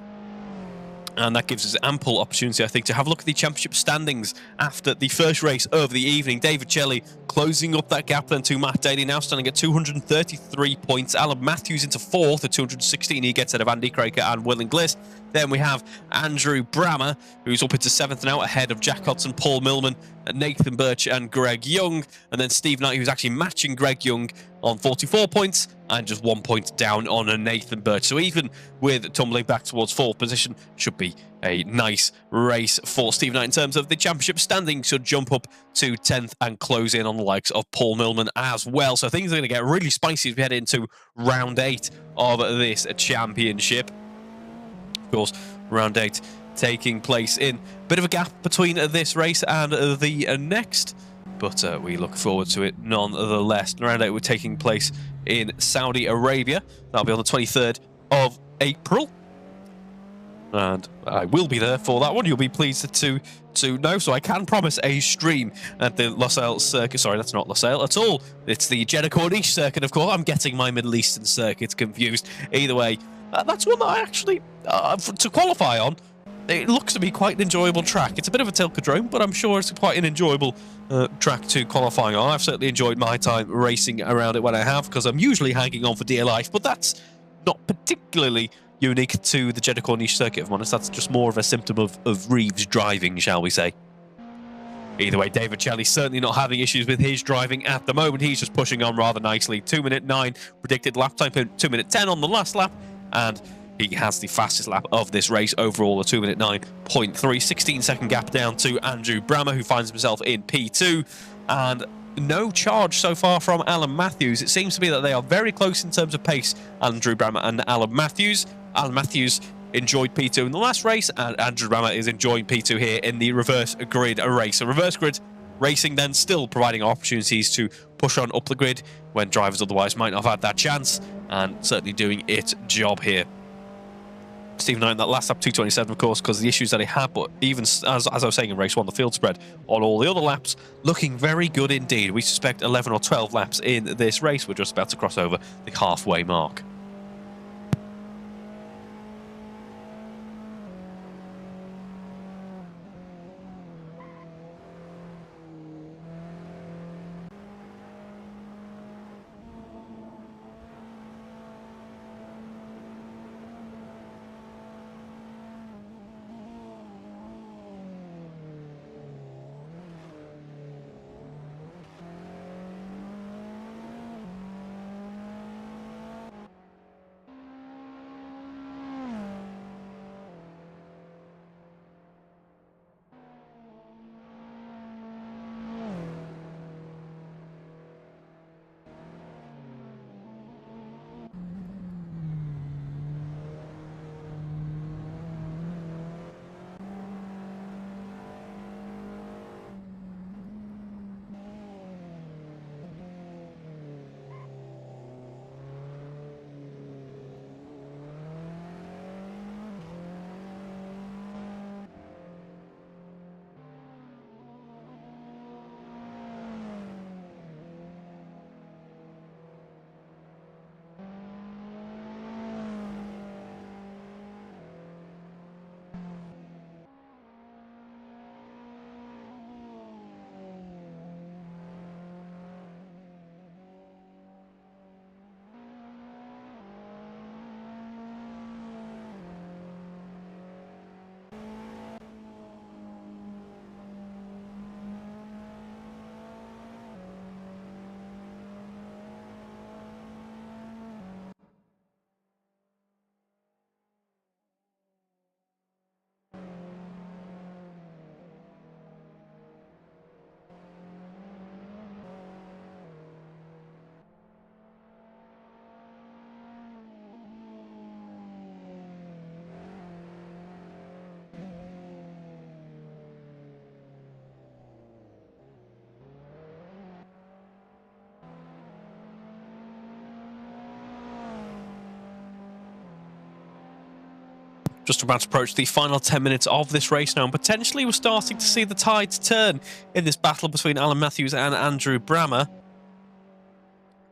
And that gives us ample opportunity, I think, to have a look at the championship standings after the first race of the evening. David Challey closing up that gap then to Matt Daly, now standing at 233 points. Alan Matthews into fourth at 216. He gets out of Andy Craker and Will Inglis. Then we have Andrew Brammer, who's up into seventh now, ahead of Jack Hodson, Paul Millman, Nathan Birch and Greg Young, and then Steve Knight, who's actually matching Greg Young on 44 points and just 1 point down on a Nathan Birch. So even with tumbling back towards 4th position, should be a nice race for Steve Knight in terms of the championship standing. Should jump up to 10th and close in on the likes of Paul Millman as well. So things are going to get really spicy as we head into round 8 of this championship. Of course, round 8 taking place in a bit of a gap between this race and the next, but we look forward to it nonetheless. Round 8 we're taking place in Saudi Arabia. That'll be on the 23rd of April, and I will be there for that one. You'll be pleased to know, so I can promise a stream at the Losail circuit. Sorry, that's not Losail at all. It's the Jeddah Corniche circuit, of course. I'm getting my Middle Eastern circuits confused. Either way, that's one that I actually, to qualify on, it looks to be quite an enjoyable track. It's a bit of a tilkodrome, but I'm sure it's quite an enjoyable track to qualify on. I've certainly enjoyed my time racing around it when I have, because I'm usually hanging on for dear life, but that's not particularly unique to the Jeddah Corniche circuit, if I'm honest. That's just more of a symptom of Reeve's driving, shall we say. Either way, David Shelley's certainly not having issues with his driving at the moment. He's just pushing on rather nicely. 2:09 predicted lap time, 2:10 on the last lap, and he has the fastest lap of this race overall, a 2:09.3, 16-second gap down to Andrew Brammer, who finds himself in P2, and no charge so far from Alan Matthews. It seems to be that they are very close in terms of pace, Andrew Brammer and Alan Matthews. Alan Matthews enjoyed P2 in the last race, and Andrew Brammer is enjoying P2 here in the reverse grid race. So reverse grid racing then still providing opportunities to push on up the grid when drivers otherwise might not have had that chance, and certainly doing its job here. Steve Knight in that last lap, 2:27, of course, because of the issues that he had, but even as I was saying in race 1, the field spread on all the other laps looking very good indeed. We suspect 11 or 12 laps in this race. We're just about to cross over the halfway mark. Just about to approach the final 10 minutes of this race now, and potentially we're starting to see the tides turn in this battle between Alan Matthews and Andrew Brammer.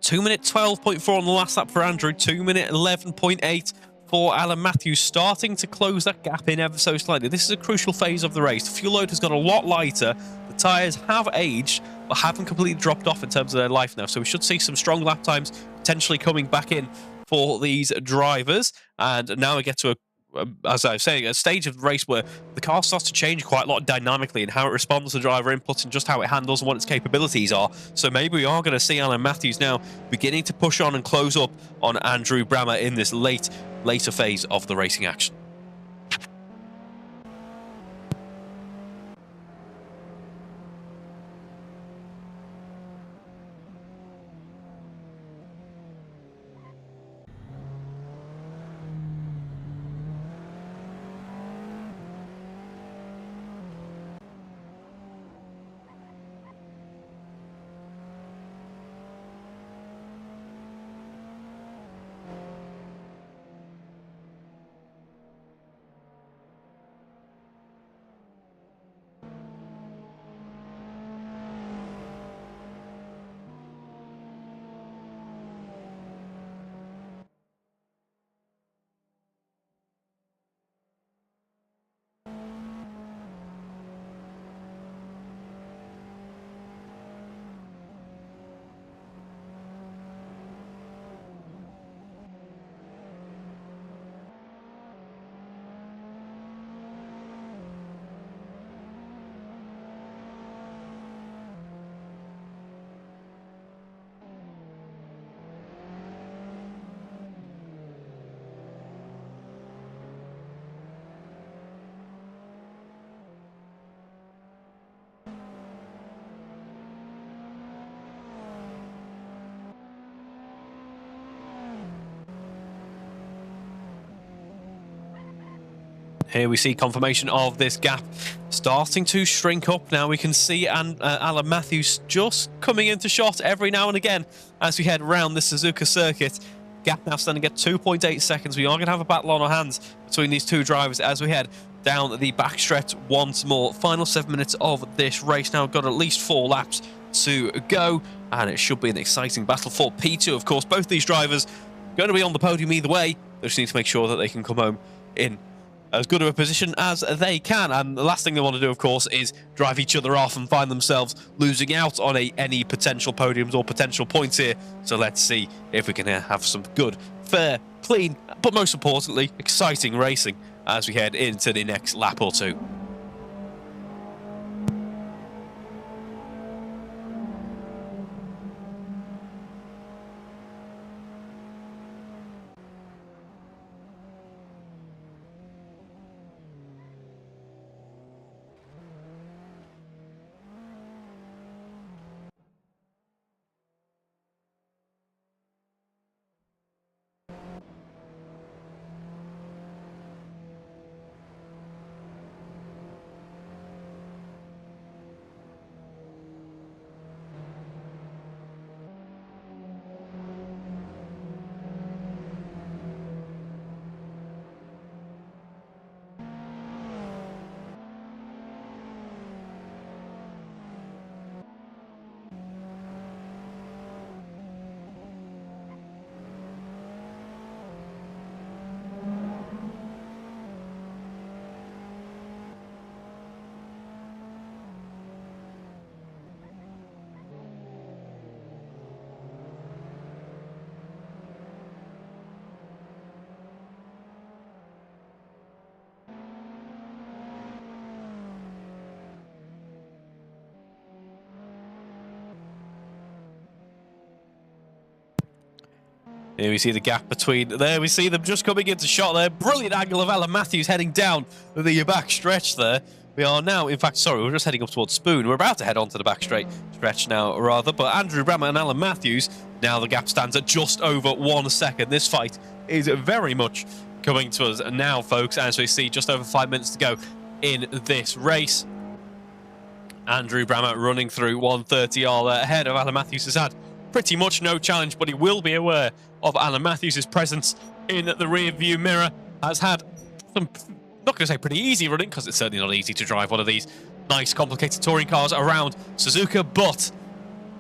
2-minute 12.4 on the last lap for Andrew, 2-minute 11.8 for Alan Matthews, starting to close that gap in ever so slightly. This is a crucial phase of the race. The fuel load has got a lot lighter, the tyres have aged, but haven't completely dropped off in terms of their life now, so we should see some strong lap times potentially coming back in for these drivers. And now we get to as I was saying, a stage of the race where the car starts to change quite a lot dynamically in how it responds to driver input and just how it handles and what its capabilities are. So maybe we are going to see Alan Matthews now beginning to push on and close up on Andrew Brammer in this later phase of the racing action. Here we see confirmation of this gap starting to shrink up. Now we can see Alan Matthews just coming into shot every now and again as we head round the Suzuka circuit. Gap now standing at 2.8 seconds. We are going to have a battle on our hands between these two drivers as we head down the backstretch once more. Final 7 minutes of this race now. Got at least 4 laps to go, and it should be an exciting battle for P2. Of course, both these drivers going to be on the podium either way. They just need to make sure that they can come home in as good of a position as they can, and the last thing they want to do, of course, is drive each other off and find themselves losing out on any potential podiums or potential points here. So let's see if we can have some good, fair, clean, but most importantly, exciting racing as we head into the next lap or two. Here we see the gap between, there we see them just coming into shot there. Brilliant angle of Alan Matthews heading down the back stretch there. We are now, in fact, sorry, we're just heading up towards Spoon. We're about to head onto the back stretch now, rather. But Andrew Brammer and Alan Matthews, now the gap stands at just over 1 second. This fight is very much coming to us now, folks, as we see just over 5 minutes to go in this race. Andrew Brammer running through 130 all ahead of Alan Matthews has had pretty much no challenge, but he will be aware of Alan Matthews' presence in the rear view mirror. Has had some, not going to say pretty easy running, because it's certainly not easy to drive one of these nice complicated touring cars around Suzuka, but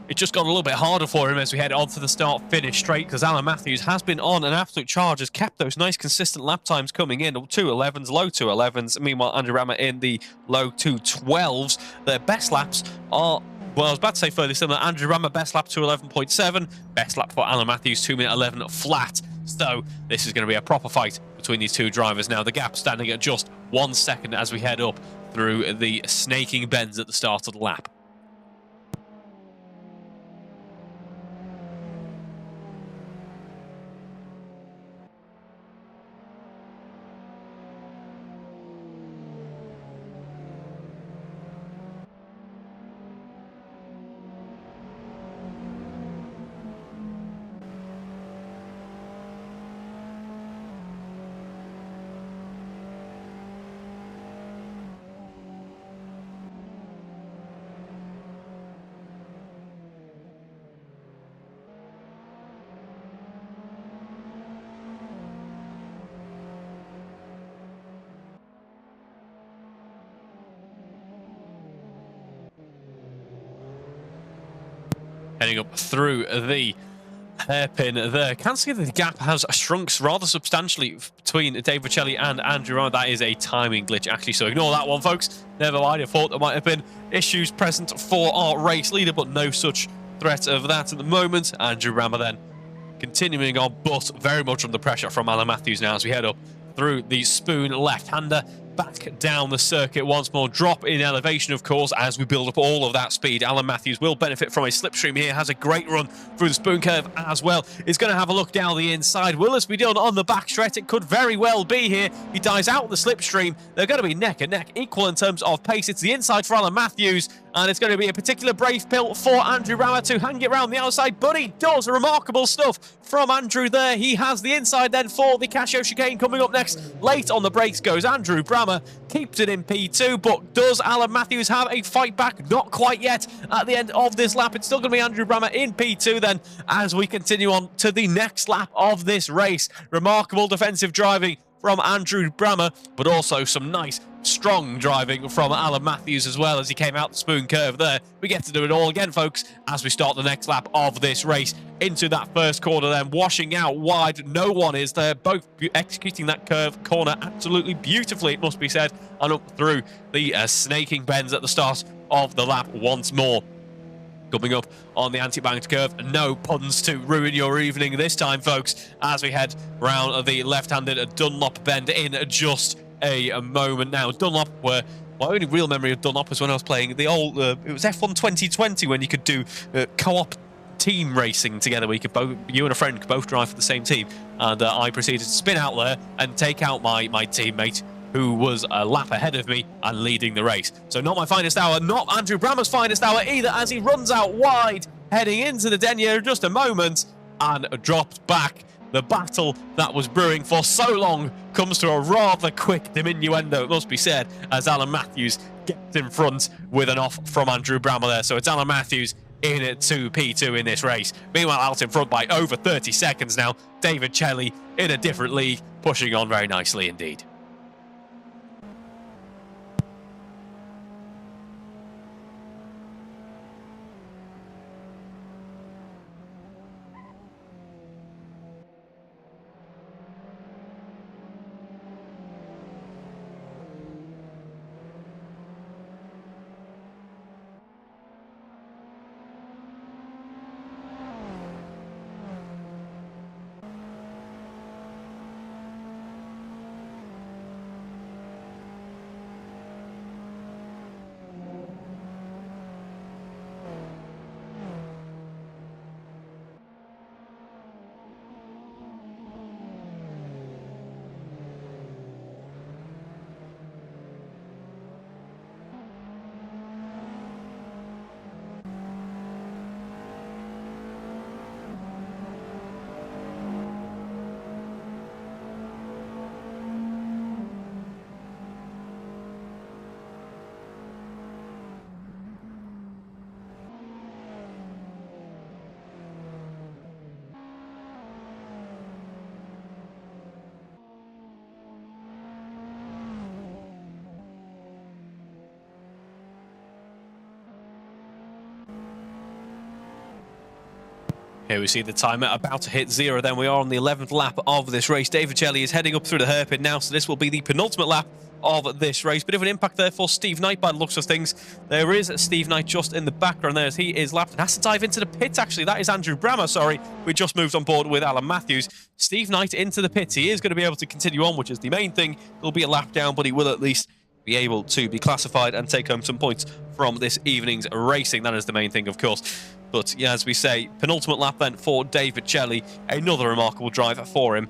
it just got a little bit harder for him as we head on to the start-finish straight, because Alan Matthews has been on an absolute charge, has kept those nice consistent lap times coming in, 2:11s, low 2:11s. Meanwhile, Andrew Brammer in the low 2:12s. Their best laps are, well, I was about to say fairly similar. Andrew Brammer, best lap 2:11.7. Best lap for Alan Matthews, 2:11 flat. So this is going to be a proper fight between these two drivers now. The gap standing at just 1 second as we head up through the snaking bends at the start of the lap. Heading up through the hairpin there. Can see that the gap has shrunk rather substantially between Dave Bocelli and Andrew Ryan. That is a timing glitch, actually, so ignore that one, folks. Never mind. I thought there might have been issues present for our race leader, but no such threat of that at the moment. Andrew Rammer then continuing on, but very much under pressure from Alan Matthews now as we head up through the spoon left-hander. Back down the circuit once more. Drop in elevation, of course, as we build up all of that speed. Alan Matthews will benefit from a slipstream here. Has a great run through the spoon curve as well. Is going to have a look down the inside. Will this be done on the backstretch? It could very well be here. He dies out the slipstream. They're going to be neck and neck, equal in terms of pace. It's the inside for Alan Matthews, and it's going to be a particular brave pill for Andrew Rammer to hang it round the outside, but he does. Remarkable stuff from Andrew there. He has the inside then for the Casio chicane coming up next. Late on the brakes goes Andrew Rammer. Keeps it in P2, but does Alan Matthews have a fight back? Not quite yet. At the end of this lap, it's still going to be Andrew Rammer in P2 then as we continue on to the next lap of this race. Remarkable defensive driving from Andrew Rammer, but also some nice, strong driving from Alan Matthews as well as he came out the spoon curve there. We get to do it all again, folks, as we start the next lap of this race. Into that first corner then, washing out wide. No one is there, both executing that curve corner absolutely beautifully, it must be said, and up through the snaking bends at the start of the lap once more. Coming up on the anti-banked curve, no puns to ruin your evening this time, folks, as we head round the left-handed Dunlop bend in just a moment now. Dunlop, where my only real memory of Dunlop was when I was playing the old, it was F1 2020, when you could do co-op team racing together, where you could both, you and a friend could both drive for the same team, and I proceeded to spin out there and take out my teammate, who was a lap ahead of me and leading the race. So not my finest hour, not Andrew Rammer's finest hour either, as he runs out wide, heading into the denier in just a moment, and drops back. The battle that was brewing for so long comes to a rather quick diminuendo, it must be said, as Alan Matthews gets in front with an off from Andrew Rammer there. So it's Alan Matthews in at 2P2 in this race. Meanwhile, out in front by over 30 seconds now, David Bocelli in a different league, pushing on very nicely indeed. Here we see the timer about to hit 0. Then we are on the 11th lap of this race. David Jelly is heading up through the hairpin now, so this will be the penultimate lap of this race. Bit of an impact there for Steve Knight by the looks of things. There is Steve Knight just in the background there as he is lapped and has to dive into the pits, actually. That is Andrew Brammer, sorry. We just moved on board with Alan Matthews. Steve Knight into the pits. He is going to be able to continue on, which is the main thing. He'll be a lap down, but he will at least be able to be classified and take home some points from this evening's racing. That is the main thing, of course. But yeah, as we say, penultimate lap then for David Jelly. Another remarkable drive for him.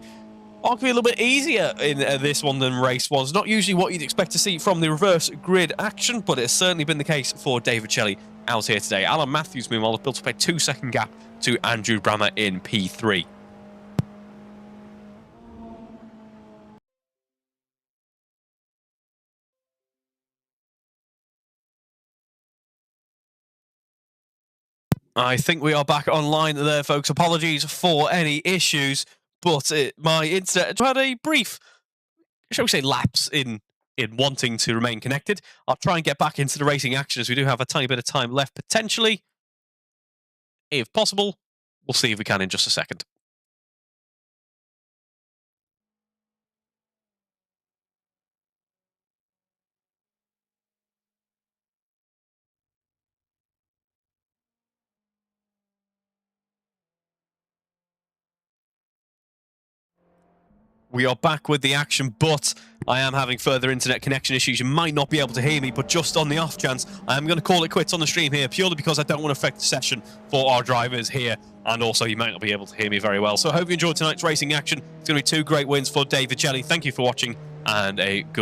Arguably a little bit easier in this one than race was. Not usually what you'd expect to see from the reverse grid action, but it's certainly been the case for David Jelly out here today. Alan Matthews, meanwhile, has built up a 2-second gap to Andrew Brammer in P3. I think we are back online there, folks. Apologies for any issues, but my internet had a brief, shall we say, lapse in wanting to remain connected. I'll try and get back into the racing action as we do have a tiny bit of time left, potentially. If possible, we'll see if we can in just a second. We are back with the action, but I am having further internet connection issues. You might not be able to hear me, but just on the off chance, I am going to call it quits on the stream here, purely because I don't want to affect the session for our drivers here, and also you might not be able to hear me very well. So I hope you enjoyed tonight's racing action. It's going to be 2 great wins for David Jelly. Thank you for watching, and a good